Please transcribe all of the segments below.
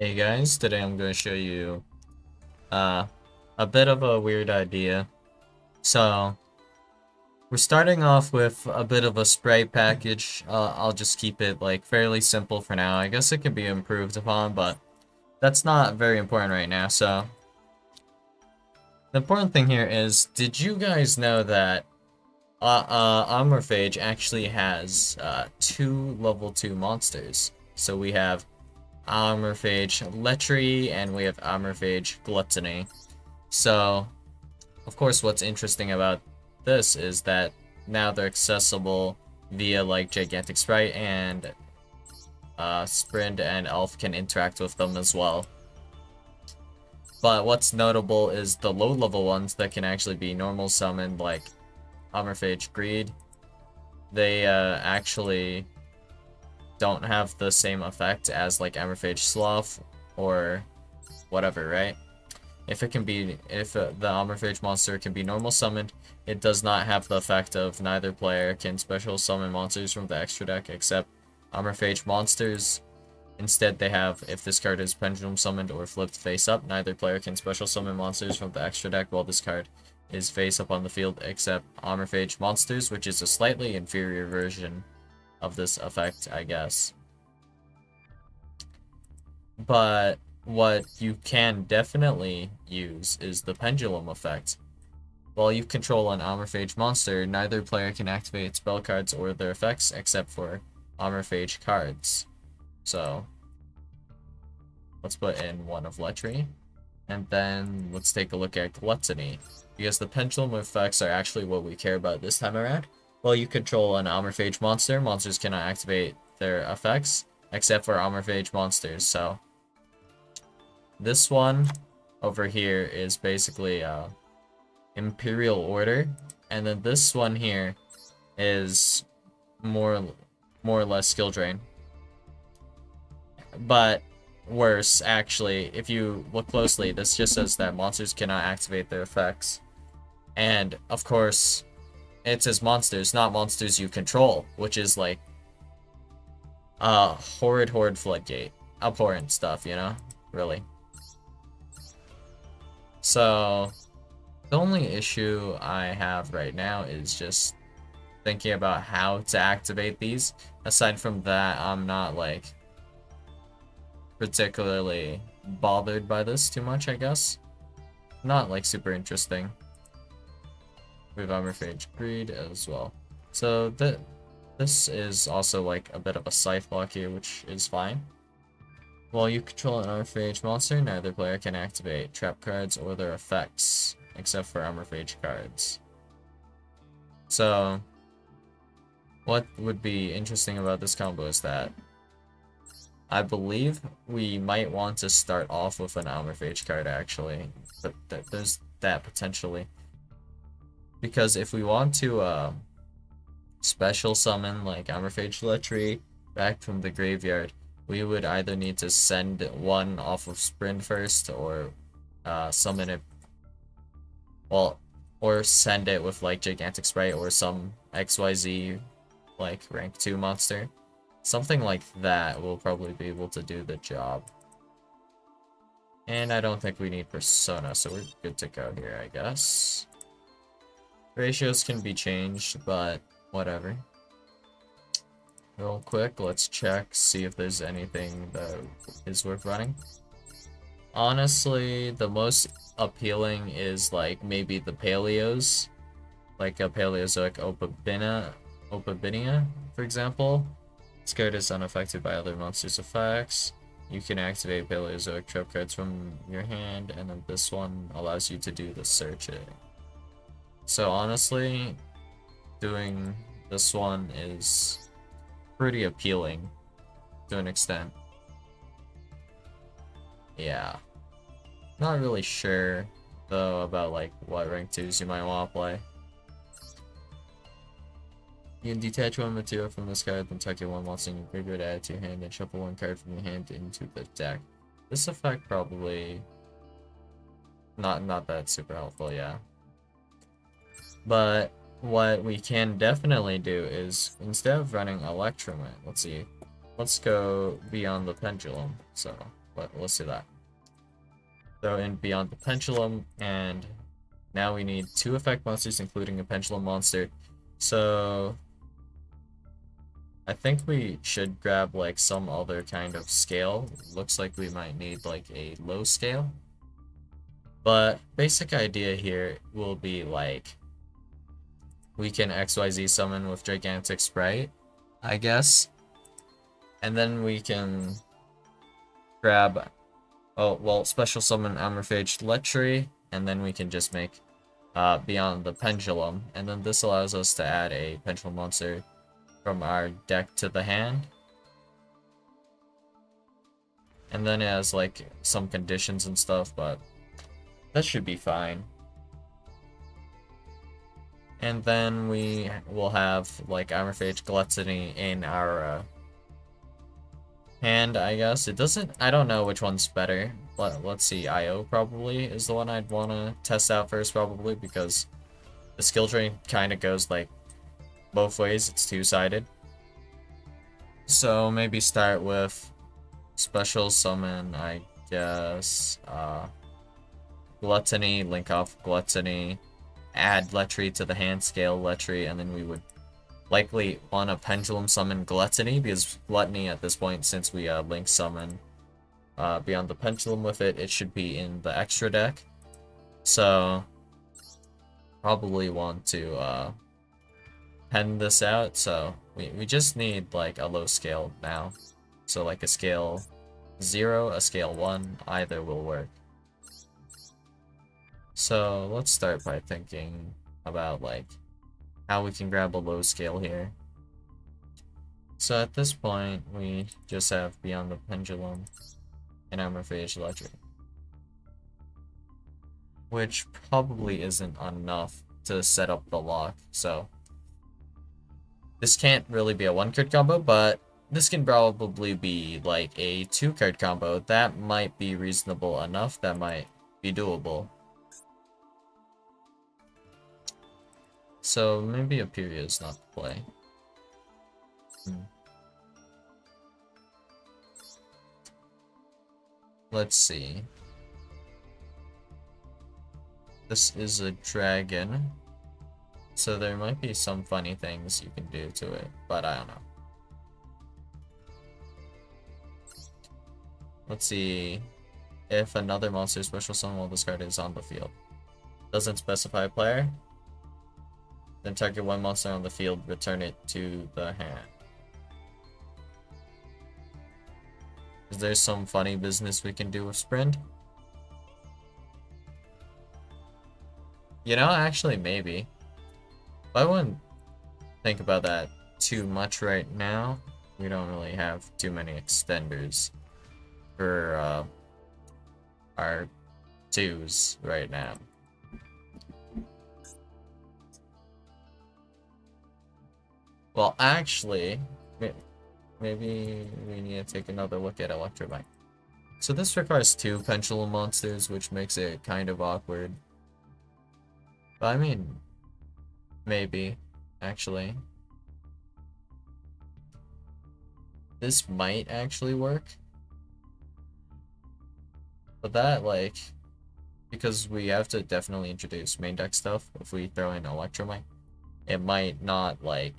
Hey guys, today I'm going to show you uh, a bit of a weird idea. So, we're starting off with a bit of a Spright package. I'll just keep it like fairly simple for now. I guess it can be improved upon, but that's not very important right now. So, the important thing here is, did you guys know that Amorphage actually has two level 2 monsters? So we have Amorphage Lechery and we have Amorphage Gluttony. So, of course, what's interesting about this is that now they're accessible via like Gigantic Sprite, and Sprint and Elf can interact with them as well. But what's notable is the low level ones that can actually be normal summoned, like Amorphage Greed. They actually don't have the same effect as like Amorphage Sloth or whatever, right? If the Amorphage monster can be normal summoned, it does not have the effect of neither player can special summon monsters from the extra deck except Amorphage monsters. Instead, they have, if this card is pendulum summoned or flipped face up, neither player can special summon monsters from the extra deck while this card is face up on the field except Amorphage monsters, which is a slightly inferior version of this effect, I guess. But what you can definitely use is the pendulum effect. While you control an Amorphage monster, neither player can activate spell cards or their effects except for Amorphage cards. So, let's put in one of Lechery. And then let's take a look at Gluttony. Because the pendulum effects are actually what we care about this time around. While you control an Amorphage monster, monsters cannot activate their effects except for Amorphage monsters. So, this one over here is basically Imperial Order, and then this one here is more or less skill drain. But worse, actually, if you look closely, this just says that monsters cannot activate their effects. And of course, it says monsters, not monsters you control, which is like horrid floodgate. Abhorrent stuff, you know? Really. So, the only issue I have right now is just thinking about how to activate these. Aside from that, I'm not like particularly bothered by this too much, I guess. Not like super interesting. We have Amorphage Greed as well. So this is also like a bit of a scythe block here, which is fine. While you control an Amorphage monster, neither player can activate trap cards or their effects, except for Amorphage cards. So, what would be interesting about this combo is that I believe we might want to start off with an Amorphage card, actually. But there's that potentially. Because if we want to special summon like Amorphage Lechery back from the graveyard, we would either need to send one off of Sprint first, or summon it, well, or send it with like Gigantic Sprite or some XYZ like rank 2 monster. Something like that will probably be able to do the job. And I don't think we need Persona, so we're good to go here, I guess. Ratios can be changed, but whatever. Real quick, let's check, see if there's anything that is worth running. Honestly, the most appealing is like maybe the Paleos, like a Paleozoic Opabinia, for example. This card is unaffected by other monsters' effects. You can activate Paleozoic trap cards from your hand, and then this one allows you to do the searching. So honestly, doing this one is pretty appealing to an extent. Yeah. Not really sure though about like what rank 2s you might want to play. You can detach one material from this card, then tuck it one monster in your graveyard, add it to your hand, and shuffle one card from your hand into the deck. This effect probably not that super helpful, yeah. But what we can definitely do is, instead of running Electromagnet, let's go beyond the pendulum. So let's do that. Throw in Beyond the Pendulum, and now we need 2 effect monsters, including a Pendulum monster. So I think we should grab like some other kind of scale. Looks like we might need like a low scale. But basic idea here will be like we can XYZ summon with Gigantic Spright, I guess. And then we can grab, oh, well, special summon Amorphage Lechery, and then we can just make Beyond the Pendulum. And then this allows us to add a Pendulum monster from our deck to the hand. And then it has like some conditions and stuff, but that should be fine. And then we will have like Amorphage Gluttony in our hand, I guess. It doesn't, I don't know which one's better. Let's see, IO probably is the one I'd want to test out first, probably, because the skill tree kind of goes like both ways. It's two-sided. So maybe start with special summon, I guess. Gluttony, link off Gluttony, add Lechery to the hand, scale Lechery, and then we would likely want to Pendulum summon Gluttony, because Gluttony at this point, since we link summon Beyond the Pendulum with it, it should be in the extra deck. So probably want to pen this out. So we just need like a low scale now. So like a scale 0, a scale 1, either will work. So let's start by thinking about like how we can grab a low scale here. So at this point, we just have Beyond the Pendulum and Amorphage Lechery, which probably isn't enough to set up the lock. So this can't really be a 1-card combo, but this can probably be like a 2-card combo. That might be reasonable enough. That might be doable. So maybe Aperia is not the play. Let's see. This is a dragon, so there might be some funny things you can do to it, but I don't know. Let's see. If another monster special summon while this card is on the field. Doesn't specify a player. Then target one monster on the field, return it to the hand. Is there some funny business we can do with Sprint? You know, actually, maybe. But I wouldn't think about that too much right now. We don't really have too many extenders for our 2s right now. Well, actually, maybe we need to take another look at Electrobite. So this requires 2 Pendulum monsters, which makes it kind of awkward. But I mean, maybe, actually. This might actually work. But that, like, because we have to definitely introduce main deck stuff if we throw in Electromite, it might not, like,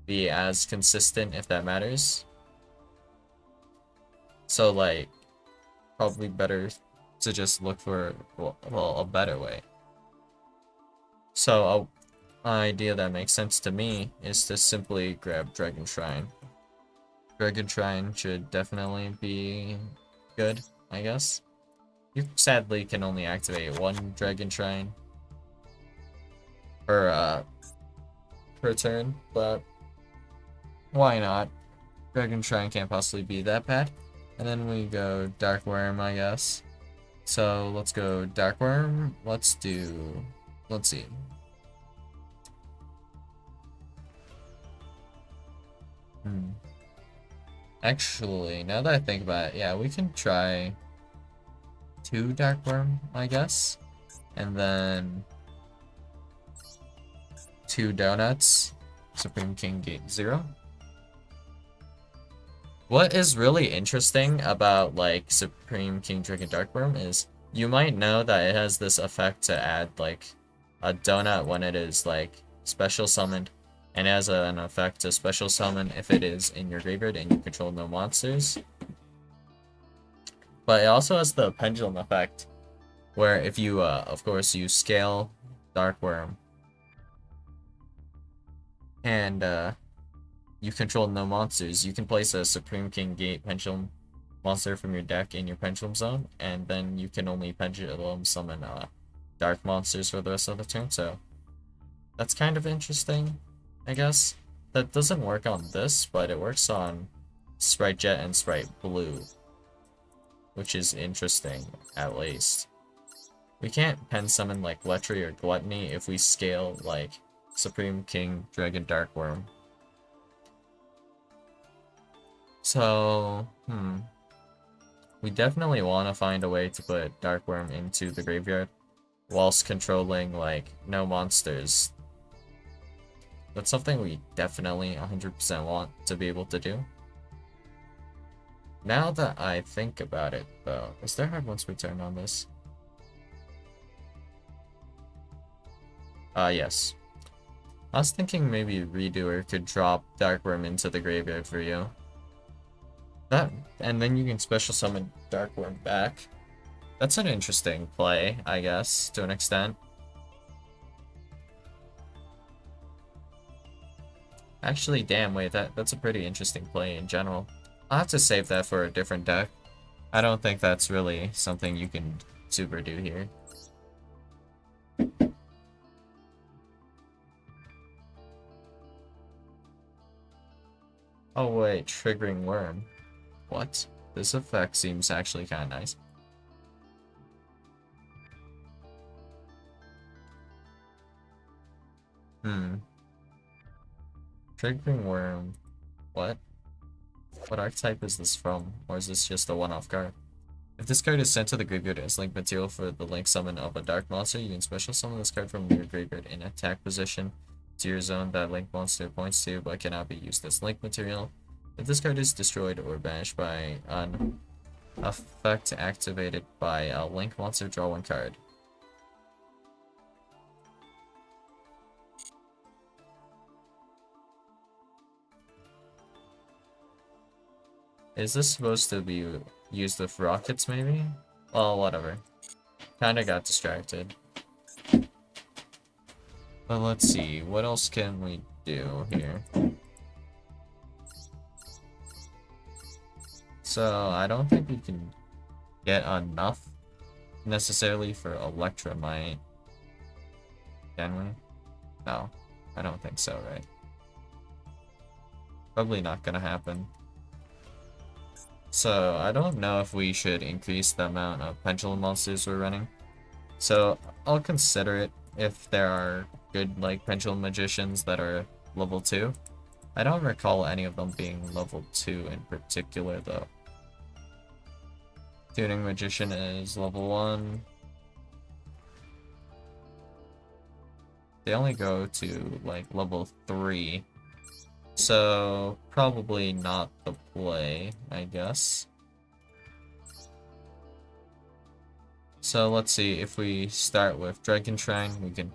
be as consistent, if that matters. So like probably better to just look for a better way. So an idea that makes sense to me is to simply grab Dragon Shrine. Dragon Shrine should definitely be good, I guess. You sadly can only activate 1 Dragon Shrine per turn, but why not? Dragon Shrine can't possibly be that bad. And then we go Dark Worm, I guess. So let's go Dark Worm. Let's see. Actually, now that I think about it, yeah, we can try 2 Dark Worm, I guess. And then 2 Donuts. Supreme King Gate 0. What is really interesting about like Supreme King Dragon Darkworm is you might know that it has this effect to add like a donut when it is like special summoned, and it has an effect to special summon if it is in your graveyard and you control no monsters. But it also has the pendulum effect, where if you of course you scale Darkworm and you control no monsters, you can place a Supreme King Gate Pendulum monster from your deck in your Pendulum Zone, and then you can only Pendulum summon dark monsters for the rest of the turn, so that's kind of interesting, I guess. That doesn't work on this, but it works on Spright Jet and Spright Blue, which is interesting, at least. We can't pen summon like Lechery or Gluttony if we scale like Supreme King Dragon Darkworm. So, we definitely want to find a way to put Darkworm into the graveyard whilst controlling, like, no monsters. That's something we definitely 100% want to be able to do. Now that I think about it, though, is there hard once we turn on this? Yes. I was thinking maybe Redoer could drop Darkworm into the graveyard for you. That, and then you can special summon Darkworm back. That's an interesting play, I guess, to an extent. Actually, damn, wait, that's a pretty interesting play in general. I'll have to save that for a different deck. I don't think that's really something you can super do here. Oh wait, triggering worm. What? This effect seems actually kind of nice. Triggering worm. What? What archetype is this from? Or is this just a one-off card? If this card is sent to the graveyard as link material for the link summon of a dark monster, you can special summon this card from your graveyard in attack position to your zone that link monster points to, but cannot be used as link material. If this card is destroyed or banished by an effect activated by a link monster, draw one card. Is this supposed to be used with rockets, maybe? Well, whatever. Kinda got distracted. But let's see, what else can we do here? So, I don't think we can get enough necessarily for Electromite. Can we? No, I don't think so, right? Probably not gonna happen. So, I don't know if we should increase the amount of Pendulum monsters we're running. So, I'll consider it if there are good, like, Pendulum Magicians that are level 2. I don't recall any of them being level 2 in particular, though. Tuning Magician is level 1. They only go to, like, level 3. So, probably not the play, I guess. So, let's see, if we start with Dragon Shrine, we can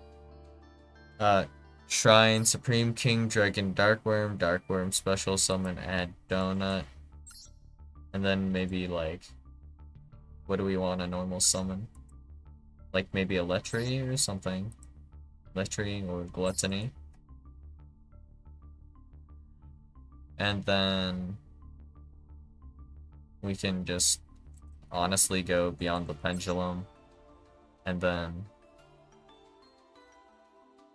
Shrine, Supreme King, Dragon, Darkworm, Darkworm, Special Summon, add Donut. And then maybe, like, what do we want a normal summon? Like, maybe a Lechery or something. Lechery or Gluttony. And then we can just honestly go beyond the pendulum. And then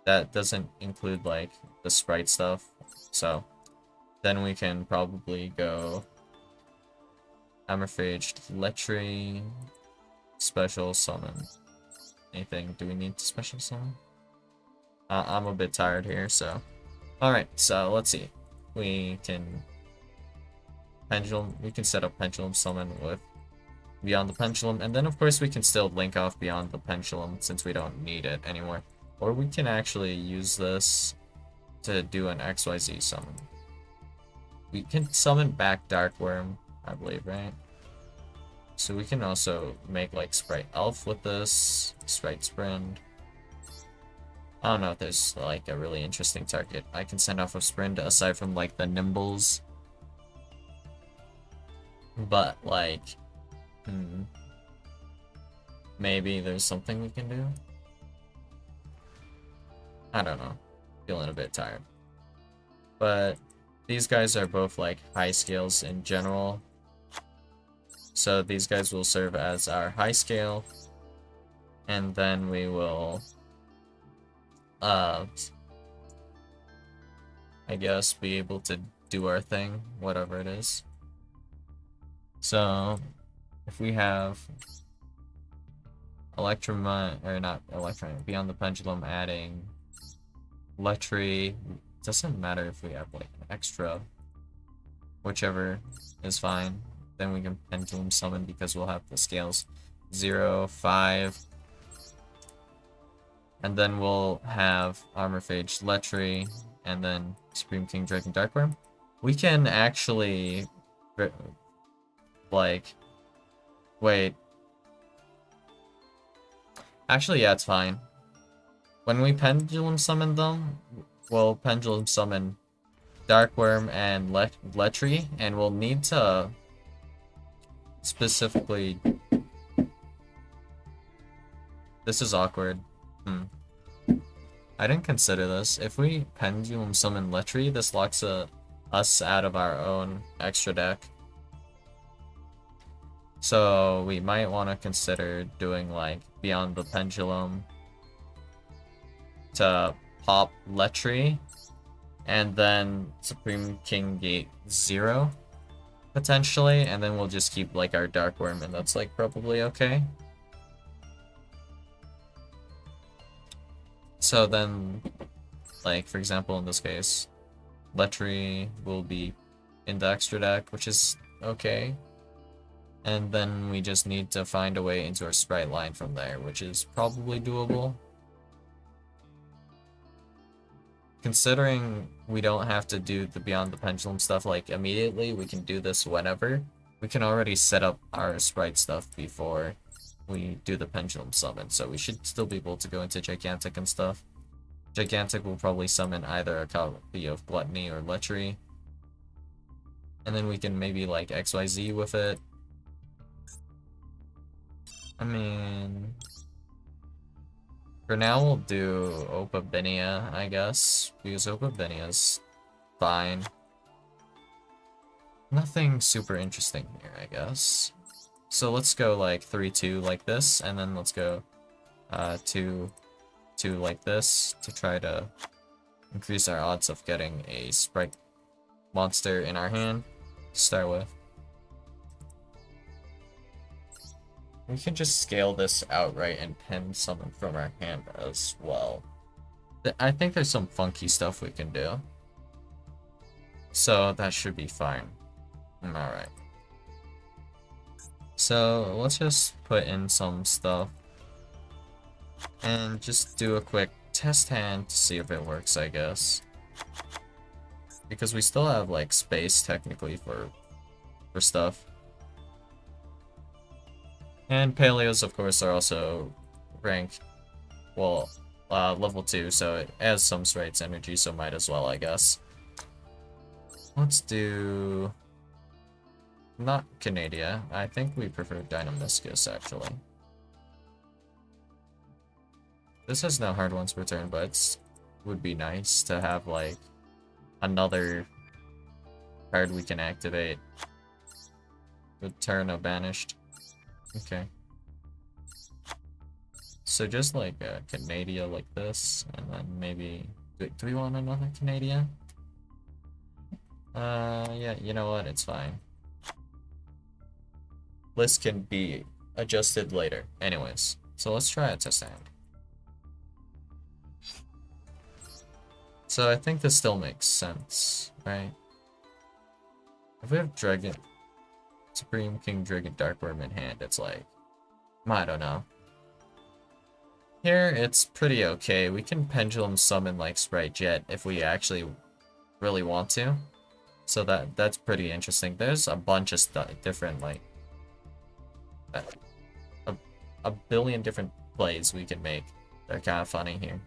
that doesn't include like the sprite stuff. So then we can probably go Amorphage, Lechery, special summon. Anything? Do we need to special summon? I'm a bit tired here, so. Alright, so let's see. We can set up Pendulum Summon with Beyond the Pendulum, and then of course we can still link off Beyond the Pendulum since we don't need it anymore. Or we can actually use this to do an XYZ summon. we can summon back Dark Worm, I believe, right? So we can also make like Spright Elf with this, Spright Sprint. I don't know if there's like a really interesting target I can send off of Sprint aside from like the Nimbles. But like, maybe there's something we can do. I don't know. Feeling a bit tired. But these guys are both like high scales in general. So these guys will serve as our high scale. And then we will I guess be able to do our thing, whatever it is. So if we have Electromite, or not Electromite, Beyond the Pendulum adding Letry, doesn't matter if we have like an extra, whichever is fine. Then we can Pendulum Summon because we'll have the scales 0, 5, and then we'll have Amorphage Letry, and then Supreme King Dragon Darkworm. We can actually, like, wait. Actually, yeah, it's fine. When we Pendulum Summon them, we'll Pendulum Summon Darkworm and Letry, and we'll need to specifically... This is awkward. I didn't consider this. If we Pendulum Summon Letry, this locks us out of our own extra deck. So we might want to consider doing like Beyond the Pendulum to pop Letry, and then Supreme King Gate 0 potentially, and then we'll just keep like our Dark Worm, and that's like probably okay. So then, like for example in this case, Letry will be in the extra deck, which is okay. And then we just need to find a way into our Spright line from there, which is probably doable. Considering we don't have to do the Beyond the Pendulum stuff like immediately, we can do this whenever. We can already set up our Spright stuff before we do the Pendulum Summon, so we should still be able to go into Gigantic and stuff. Gigantic will probably summon either a copy of Gluttony or Letry. And then we can maybe like XYZ with it. I mean, for now we'll do Opabinia, I guess, because Opabinia's fine. Nothing super interesting here, I guess. So let's go like 3-2 like this, and then let's go 2-2 like this to try to increase our odds of getting a Spright monster in our hand to start with. We can just scale this outright and pen summon from our hand as well. I think there's some funky stuff we can do. So that should be fine. Alright. So let's just put in some stuff. And just do a quick test hand to see if it works, I guess. Because we still have like space technically for stuff. And Paleos, of course, are also ranked, well, level 2, so it has some Spright's energy, so might as well, I guess. Let's do... not Canadia. I think we prefer Dynamiscus, actually. This has no hard ones per turn, but it would be nice to have, like, another card we can activate with turn of Banished. Okay. So just like a Canadia like this, and then maybe... Do we want another Canadia? Yeah, you know what? It's fine. List can be adjusted later. Anyways, so let's try a test hand. So I think this still makes sense, right? If we have Dragon... Supreme King Dragon Darkworm in hand, it's like... I don't know. Here, it's pretty okay. We can Pendulum Summon like Spright Jet if we actually really want to. So that's pretty interesting. There's a bunch of different, like, a, a billion different plays we can make. They're kind of funny here.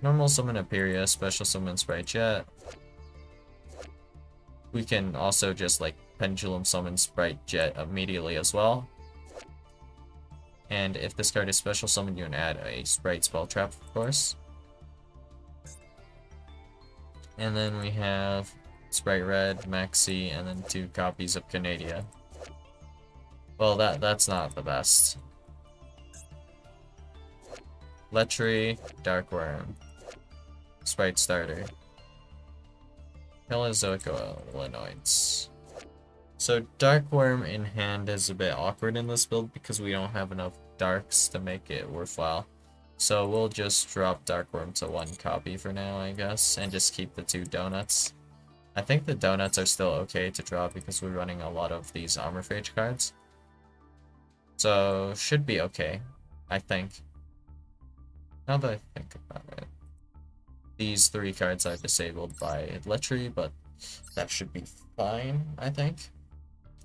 Normal summon Imperia, special summon Spright Jet. We can also just, like, pendulum summon Spright Jet immediately as well. And if this card is special summon, you can add a Spright Spell Trap, of course. And then we have Spright Red, Maxi, and then 2 copies of Canadia. Well, that's not the best. Lechery, Dark Worm, Spright Starter, Paleozoic Illinois. So Dark Worm in hand is a bit awkward in this build because we don't have enough darks to make it worthwhile. So we'll just drop Dark Worm to 1 copy for now, I guess, and just keep the 2 donuts. I think the donuts are still okay to draw because we're running a lot of these Amorphage cards. So should be okay, I think. Now that I think about it. These 3 cards are disabled by Lechery, but that should be fine, I think.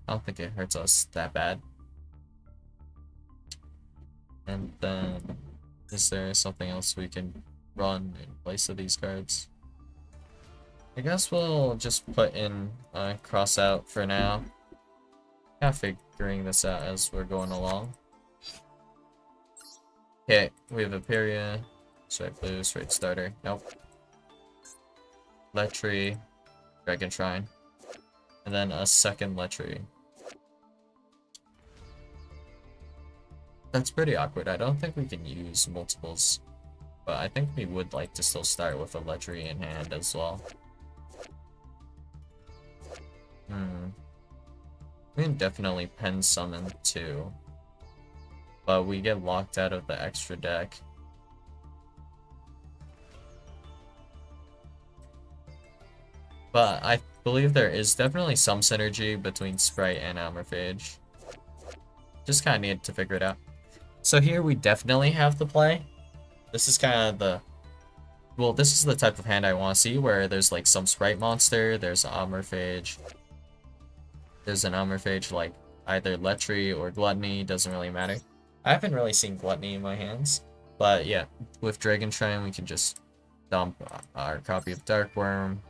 I don't think it hurts us that bad. And then, is there something else we can run in place of these cards? I guess we'll just put in Cross Out for now. Yeah, figuring this out as we're going along. Okay, we have Imperia, Spright Blue, Spright Starter. Nope. Lechery, Dragon Shrine, and then a second Lechery. That's pretty awkward. I don't think we can use multiples, but I think we would like to still start with a Lechery in hand as well. We can definitely pen summon too, but we get locked out of the extra deck. But I believe there is definitely some synergy between Spright and Amorphage. Just kind of need to figure it out. So here we definitely have the play. This is kind of the... Well, this is the type of hand I want to see, where there's like some Spright monster, there's Amorphage. There's an Amorphage like either Lechery or Gluttony, doesn't really matter. I haven't really seen Gluttony in my hands. But yeah, with Dragon Shrine we can just dump our copy of Dark Worm.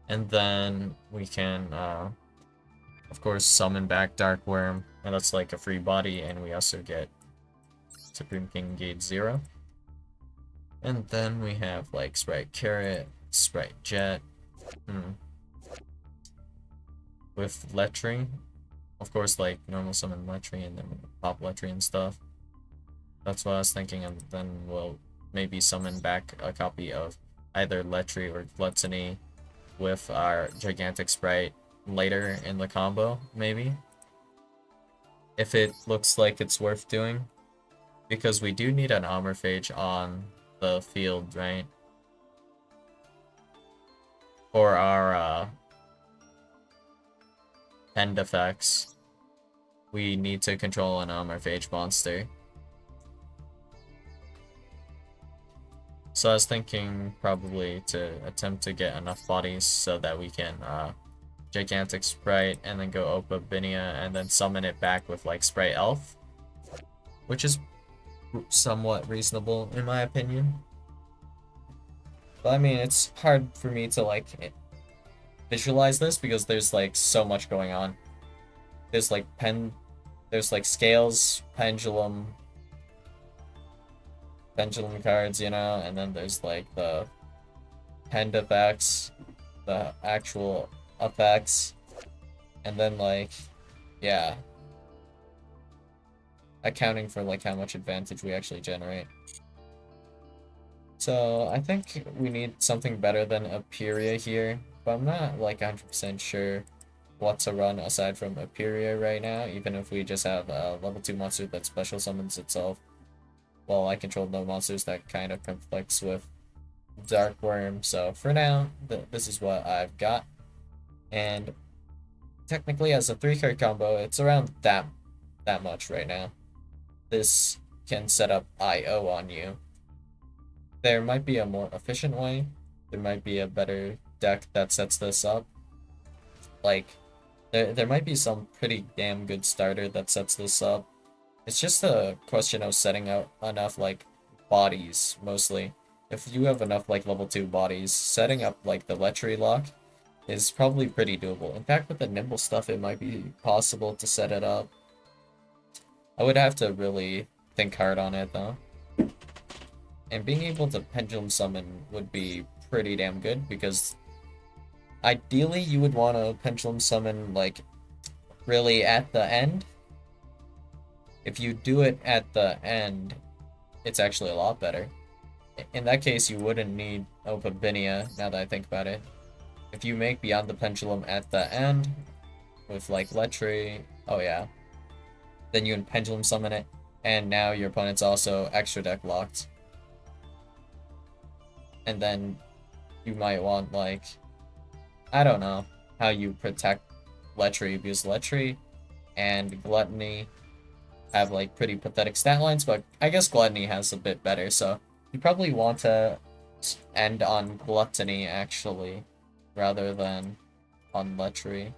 And then we can, of course, summon back Dark Worm, and that's like a free body, and we also get Supreme King Gate 0. And then we have like Spright Carrot, Spright Jet, with Lechery. Of course, like normal summon Lechery and then pop Lechery and stuff. That's what I was thinking, and then we'll maybe summon back a copy of either Lechery or Gluttony with our Gigantic Spright later in the combo, maybe. If it looks like it's worth doing. Because we do need an Amorphage on the field, right? For our end effects, we need to control an Amorphage monster. So I was thinking probably to attempt to get enough bodies so that we can Gigantic Spright and then go Opa Binia and then summon it back with like Spright Elf, which is somewhat reasonable in my opinion. But I mean, it's hard for me to like visualize this because there's like so much going on. There's like scales, pendulum cards, you know, and then there's like the penned effects, the actual effects, and then like, yeah, accounting for like how much advantage we actually generate. So I think we need something better than Imperia here, but I'm not like 100% sure what to run aside from Imperia right now, even if we just have a level 2 monster that special summons itself. Well, I control no monsters, that kind of conflicts with Dark Worm. So for now, this is what I've got. And technically as a 3-card combo, it's around that much right now. This can set up IO on you. There might be a more efficient way. There might be a better deck that sets this up. Like, there might be some pretty damn good starter that sets this up. It's just a question of setting out enough, like, bodies, mostly. If you have enough, like, level 2 bodies, setting up, like, the lechery lock is probably pretty doable. In fact, with the nimble stuff, it might be possible to set it up. I would have to really think hard on it, though. And being able to pendulum summon would be pretty damn good, because ideally you would want to pendulum summon, like, really at the end. If you do it at the end, it's actually a lot better. In that case, you wouldn't need Opabinia, now that I think about it. If you make Beyond the Pendulum at the end, with, like, Lechery, oh yeah, then you can pendulum summon it, and now your opponent's also extra deck locked. And then you might want, like, I don't know how you protect Lechery, because Lechery and Gluttony have, like, pretty pathetic stat lines, but I guess Gluttony has a bit better, so you probably want to end on Gluttony, actually, rather than on Lechery.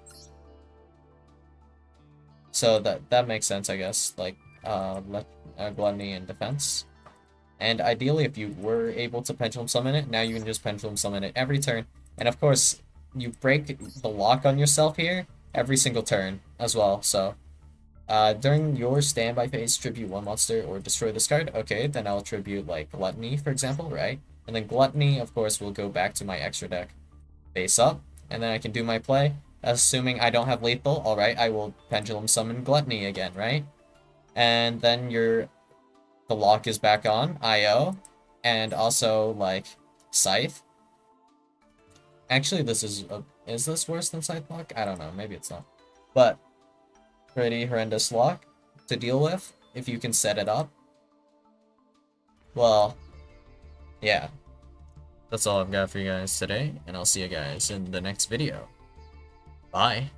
So that makes sense, I guess, like, Gluttony in defense. And ideally, if you were able to pendulum summon it, now you can just pendulum summon it every turn. And of course, you break the lock on yourself here every single turn as well, so during your standby phase, tribute one monster or destroy this card. Okay, then I'll tribute, like, Gluttony, for example, right? And then Gluttony, of course, will go back to my extra deck face up, and then I can do my play. Assuming I don't have lethal, alright, I will pendulum summon Gluttony again, right? And then the lock is back on, IO, and also, like, Scythe. Actually, is this worse than Scythe lock? I don't know, maybe it's not. But pretty horrendous lock to deal with if you can set it up. Well, yeah. That's all I've got for you guys today, and I'll see you guys in the next video. Bye.